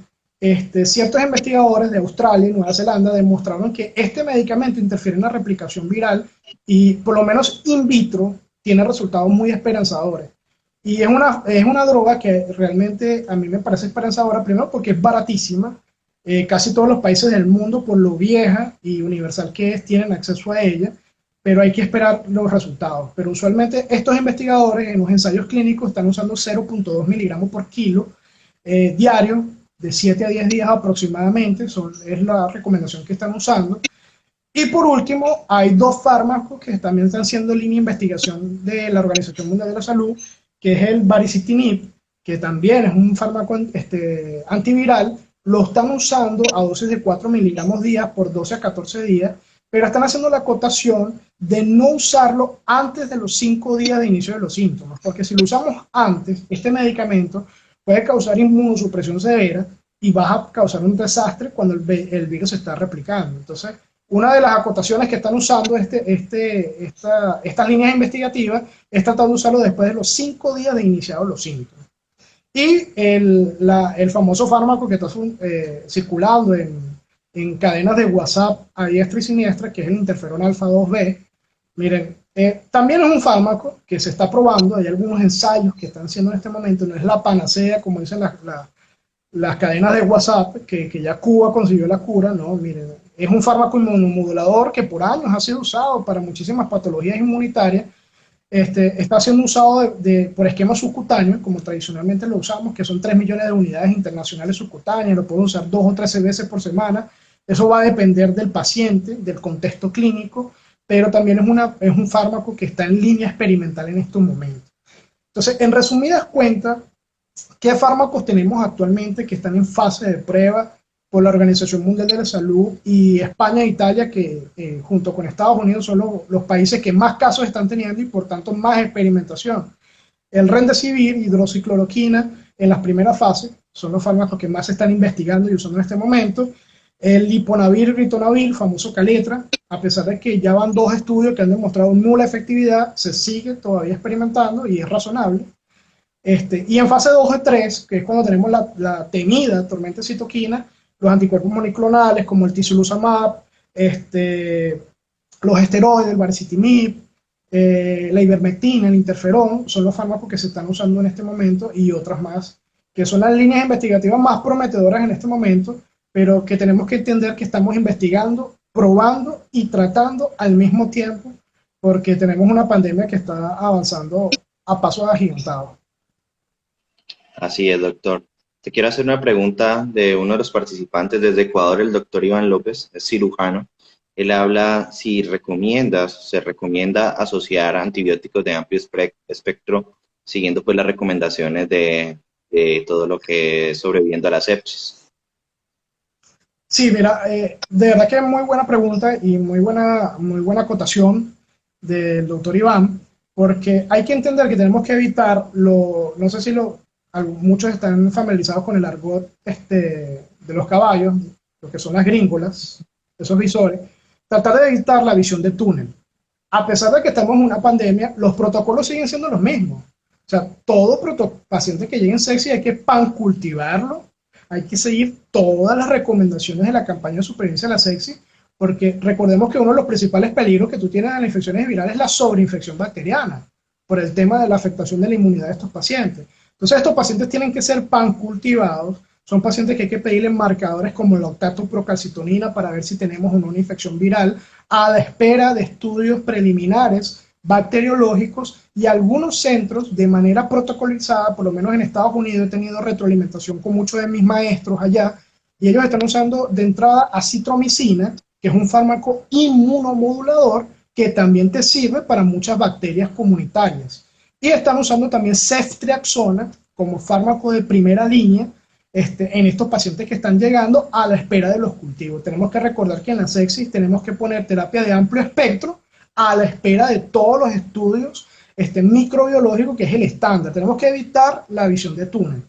Ciertos investigadores de Australia y Nueva Zelanda demostraron que este medicamento interfiere en la replicación viral y por lo menos in vitro tiene resultados muy esperanzadores. Y es una droga que realmente a mí me parece esperanzadora, primero porque es baratísima, casi todos los países del mundo, por lo vieja y universal que es, tienen acceso a ella, pero hay que esperar los resultados. Pero usualmente estos investigadores en los ensayos clínicos están usando 0.2 miligramos por kilo diario, de 7 a 10 días aproximadamente, es la recomendación que están usando. Y por último, hay dos fármacos que también están siendo línea de investigación de la Organización Mundial de la Salud, que es el baricitinib, que también es un fármaco antiviral, lo están usando a dosis de 4 miligramos día por 12 a 14 días, pero están haciendo la acotación de no usarlo antes de los 5 días de inicio de los síntomas, porque si lo usamos antes, este medicamento puede causar inmunosupresión severa y va a causar un desastre cuando el virus se está replicando. Entonces, una de las acotaciones que están usando estas líneas investigativas es tratar de usarlo después de los 5 días de iniciados los síntomas. Y el famoso fármaco que está circulando en cadenas de WhatsApp a diestra y siniestra, que es el interferón alfa 2B, miren, también es un fármaco que se está probando, hay algunos ensayos que están haciendo en este momento, no es la panacea, como dicen las cadenas de WhatsApp, que ya Cuba consiguió la cura, no, miren, es un fármaco inmunomodulador que por años ha sido usado para muchísimas patologías inmunitarias, está siendo usado por esquema subcutáneo, como tradicionalmente lo usamos, que son 3 millones de unidades internacionales subcutáneas, lo pueden usar 2 o 13 veces por semana, eso va a depender del paciente, del contexto clínico, pero también es un fármaco que está en línea experimental en estos momentos. Entonces, en resumidas cuentas, ¿qué fármacos tenemos actualmente que están en fase de prueba por la Organización Mundial de la Salud? Y España e Italia, que junto con Estados Unidos son los países que más casos están teniendo y por tanto más experimentación. El Remdesivir, hidroxicloroquina, en las primeras fases, son los fármacos que más se están investigando y usando en este momento. El liponavir y ritonavir, famoso Caletra, a pesar de que ya van 2 estudios que han demostrado nula efectividad, se sigue todavía experimentando y es razonable. Y en fase 2 o 3, que es cuando tenemos la temida tormenta de citoquina, los anticuerpos monoclonales como el tisuluzumab, los esteroides, el baricitinib, la ivermectina, el interferón, son los fármacos que se están usando en este momento y otras más, que son las líneas investigativas más prometedoras en este momento, pero que tenemos que entender que estamos investigando, probando y tratando al mismo tiempo, porque tenemos una pandemia que está avanzando a pasos agigantados. Así es, doctor. Te quiero hacer una pregunta de uno de los participantes desde Ecuador, el doctor Iván López, es cirujano. Él habla si se recomienda asociar antibióticos de amplio espectro, siguiendo pues las recomendaciones de todo lo que es sobreviviendo a la sepsis. Sí, mira, de verdad que es muy buena pregunta y muy buena acotación del doctor Iván, porque hay que entender que tenemos que evitar no sé si muchos están familiarizados con el argot de los caballos, lo que son las gríngolas, esos visores, tratar de evitar la visión de túnel. A pesar de que estamos en una pandemia, los protocolos siguen siendo los mismos. O sea, todo paciente que llegue en sepsis hay que pancultivarlo, hay que seguir todas las recomendaciones de la campaña de supervivencia de la sepsis, porque recordemos que uno de los principales peligros que tú tienes en las infecciones virales es la sobreinfección bacteriana, por el tema de la afectación de la inmunidad de estos pacientes. Entonces, estos pacientes tienen que ser pancultivados, son pacientes que hay que pedirle marcadores como la octatoprocalcitonina para ver si tenemos una infección viral, a la espera de estudios preliminares bacteriológicos, y algunos centros de manera protocolizada, por lo menos en Estados Unidos he tenido retroalimentación con muchos de mis maestros allá, y ellos están usando de entrada acitromicina, que es un fármaco inmunomodulador que también te sirve para muchas bacterias comunitarias. Y están usando también ceftriaxona como fármaco de primera línea en estos pacientes que están llegando a la espera de los cultivos. Tenemos que recordar que en la sepsis tenemos que poner terapia de amplio espectro a la espera de todos los estudios microbiológicos, que es el estándar. Tenemos que evitar la visión de túnel.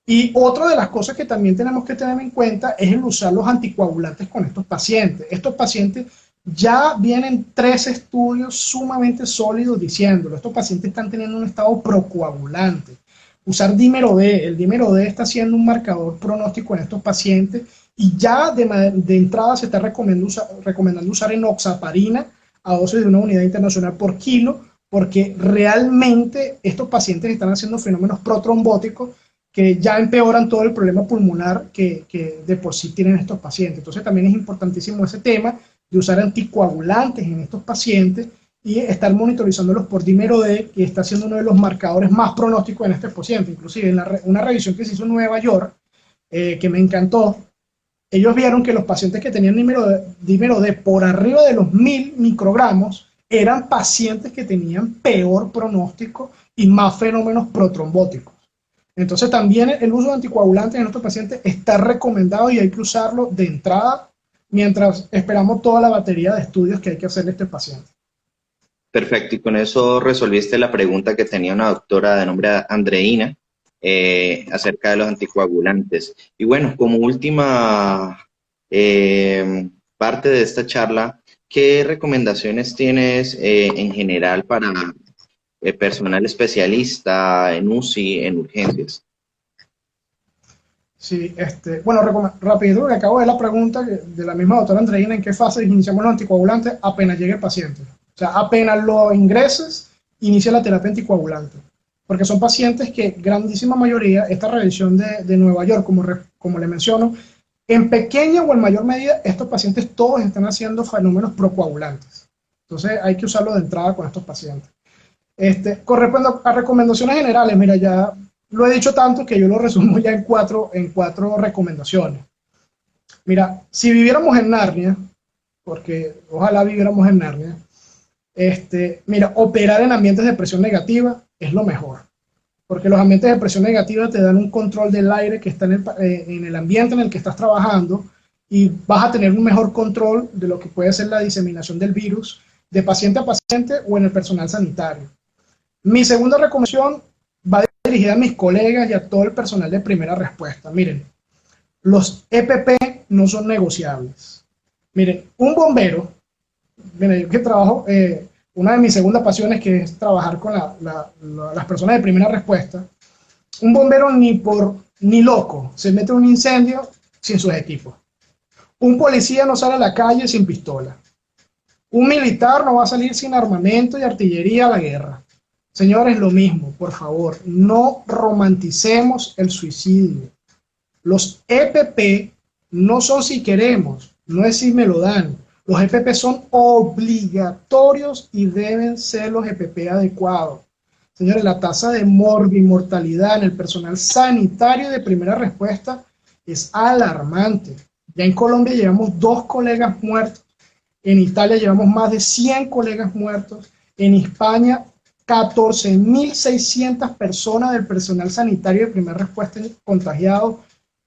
Y otra de las cosas que también tenemos que tener en cuenta es el usar los anticoagulantes con estos pacientes. Estos pacientes ya vienen 3 estudios sumamente sólidos diciéndolo. Estos pacientes están teniendo un estado procoagulante. Usar dímero D, el dímero D está siendo un marcador pronóstico en estos pacientes, y ya de entrada se está recomendando usar enoxaparina a dosis de una unidad internacional por kilo, porque realmente estos pacientes están haciendo fenómenos protrombóticos que ya empeoran todo el problema pulmonar que de por sí tienen estos pacientes. Entonces también es importantísimo ese tema de usar anticoagulantes en estos pacientes y estar monitorizándolos por dímero D, que está siendo uno de los marcadores más pronósticos en este paciente. Inclusive en una revisión que se hizo en Nueva York, que me encantó, ellos vieron que los pacientes que tenían dímero D por arriba de los 1000 microgramos eran pacientes que tenían peor pronóstico y más fenómenos protrombóticos. Entonces también el uso de anticoagulantes en estos pacientes está recomendado y hay que usarlo de entrada mientras esperamos toda la batería de estudios que hay que hacerle a este paciente. Perfecto, y con eso resolviste la pregunta que tenía una doctora de nombre Andreina acerca de los anticoagulantes. Y bueno, como última parte de esta charla, ¿qué recomendaciones tienes en general para personal especialista en UCI, en urgencias? Sí, bueno, rápido, que acabo de la pregunta de la misma doctora Andreina, ¿en qué fase iniciamos los anticoagulantes? Apenas llegue el paciente. O sea, apenas lo ingreses, inicia la terapia anticoagulante. Porque son pacientes que, grandísima mayoría, esta revisión de Nueva York, como le menciono, en pequeña o en mayor medida, estos pacientes todos están haciendo fenómenos procoagulantes. Entonces hay que usarlo de entrada con estos pacientes. Con respecto a recomendaciones generales, mira, ya lo he dicho tanto que yo lo resumo ya en cuatro recomendaciones. Mira, si viviéramos en Narnia, porque ojalá viviéramos en Narnia, mira, operar en ambientes de presión negativa es lo mejor, porque los ambientes de presión negativa te dan un control del aire que está en el ambiente en el que estás trabajando, y vas a tener un mejor control de lo que puede ser la diseminación del virus de paciente a paciente o en el personal sanitario. Mi segunda recomendación va dirigida a mis colegas y a todo el personal de primera respuesta. Miren, los EPP no son negociables. Miren, un bombero, miren, yo que trabajo, una de mis segundas pasiones, que es trabajar con las personas de primera respuesta, un bombero ni loco se mete en un incendio sin sus equipos. Un policía no sale a la calle sin pistola. Un militar no va a salir sin armamento y artillería a la guerra. Señores, lo mismo, por favor, no romanticemos el suicidio. Los EPP no son si queremos, no es si me lo dan. Los EPP son obligatorios y deben ser los EPP adecuados. Señores, la tasa de mortalidad en el personal sanitario de primera respuesta es alarmante. Ya en Colombia llevamos 2 colegas muertos, en Italia llevamos más de 100 colegas muertos, en España 14.600 personas del personal sanitario de primera respuesta contagiados,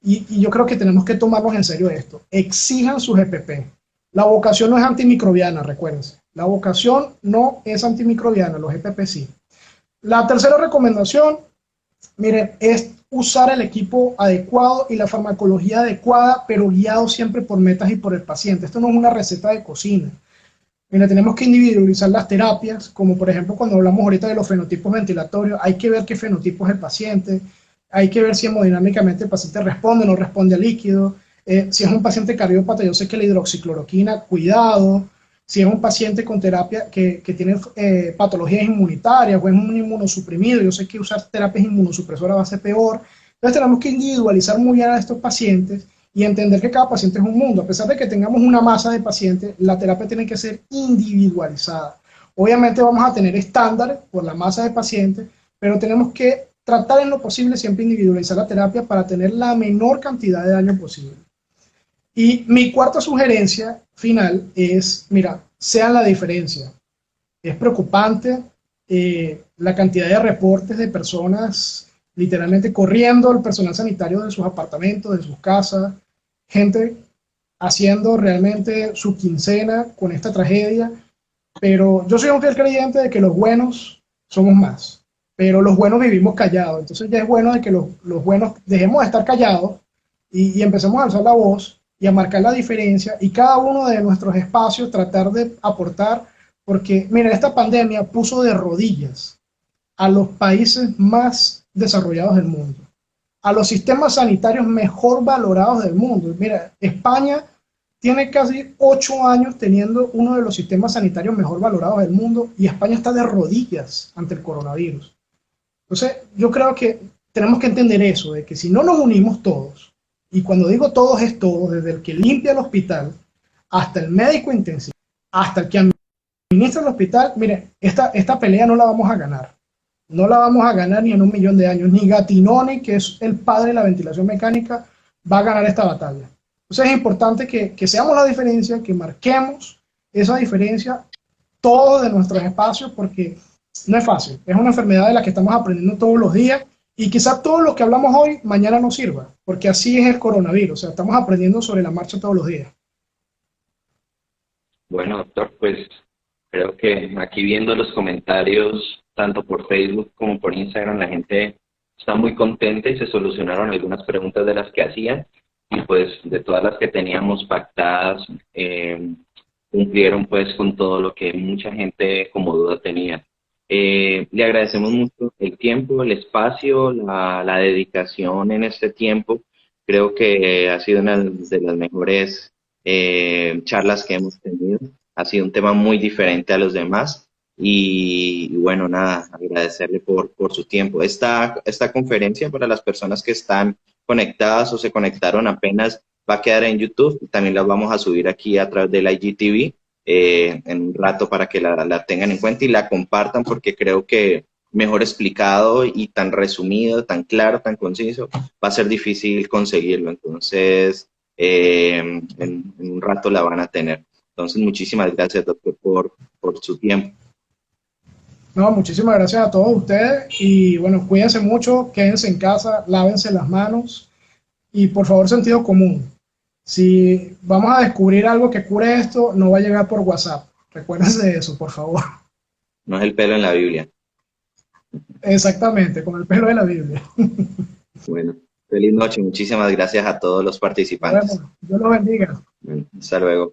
y yo creo que tenemos que tomarnos en serio esto. Exijan sus EPP. La vocación no es antimicrobiana, recuérdense. La vocación no es antimicrobiana, los EPP sí. La tercera recomendación, miren, es usar el equipo adecuado y la farmacología adecuada, pero guiado siempre por metas y por el paciente. Esto no es una receta de cocina. Mira, tenemos que individualizar las terapias, como por ejemplo cuando hablamos ahorita de los fenotipos ventilatorios, hay que ver qué fenotipo es el paciente, hay que ver si hemodinámicamente el paciente responde o no responde al líquido, si es un paciente cardiópata, yo sé que la hidroxicloroquina, cuidado, si es un paciente con terapia que tiene patologías inmunitarias o es un inmunosuprimido, yo sé que usar terapias inmunosupresoras va a ser peor. Entonces tenemos que individualizar muy bien a estos pacientes y entender que cada paciente es un mundo. A pesar de que tengamos una masa de pacientes, la terapia tiene que ser individualizada. Obviamente vamos a tener estándares por la masa de pacientes, pero tenemos que tratar en lo posible siempre individualizar la terapia para tener la menor cantidad de daño posible. Y mi cuarta sugerencia final es, mira, sean la diferencia. Es preocupante la cantidad de reportes de personas literalmente corriendo al personal sanitario de sus apartamentos, de sus casas, gente haciendo realmente su quincena con esta tragedia, pero yo soy un fiel creyente de que los buenos somos más, pero los buenos vivimos callados, entonces ya es bueno de que los buenos dejemos de estar callados y empecemos a alzar la voz y a marcar la diferencia y cada uno de nuestros espacios tratar de aportar, porque mira, esta pandemia puso de rodillas a los países más desarrollados del mundo, a los sistemas sanitarios mejor valorados del mundo. Mira, España tiene casi 8 años teniendo uno de los sistemas sanitarios mejor valorados del mundo y España está de rodillas ante el coronavirus. Entonces, yo creo que tenemos que entender eso, de que si no nos unimos todos, y cuando digo todos es todos, desde el que limpia el hospital hasta el médico intensivo, hasta el que administra el hospital, mire, esta pelea no la vamos a ganar. No la vamos a ganar ni en 1.000.000 de años. Ni Gattinoni, que es el padre de la ventilación mecánica, va a ganar esta batalla. Entonces es importante que seamos la diferencia, que marquemos esa diferencia todos de nuestros espacios, porque no es fácil. Es una enfermedad de la que estamos aprendiendo todos los días y quizás todo lo que hablamos hoy mañana no sirva, porque así es el coronavirus. O sea, estamos aprendiendo sobre la marcha todos los días. Bueno, doctor, pues creo que aquí viendo los comentarios, tanto por Facebook como por Instagram, la gente está muy contenta y se solucionaron algunas preguntas de las que hacían y pues de todas las que teníamos pactadas, cumplieron pues con todo lo que mucha gente como duda tenía. Le agradecemos mucho el tiempo, el espacio, la dedicación en este tiempo. Creo que ha sido una de las mejores charlas que hemos tenido. Ha sido un tema muy diferente a los demás y bueno, nada, agradecerle por su tiempo. Esta conferencia para las personas que están conectadas o se conectaron apenas va a quedar en YouTube. También la vamos a subir aquí a través del IGTV en un rato para que la tengan en cuenta y la compartan porque creo que mejor explicado y tan resumido, tan claro, tan conciso, va a ser difícil conseguirlo. Entonces, en un rato la van a tener. Entonces, muchísimas gracias, doctor, por su tiempo. No, muchísimas gracias a todos ustedes y bueno, cuídense mucho, quédense en casa, lávense las manos y por favor sentido común. Si vamos a descubrir algo que cure esto, no va a llegar por WhatsApp. Recuérdense de eso, por favor. No es el pelo en la Biblia. Exactamente, con el pelo de la Biblia. Bueno, feliz noche. Muchísimas gracias a todos los participantes. Bueno, Dios los bendiga. Bueno, hasta luego.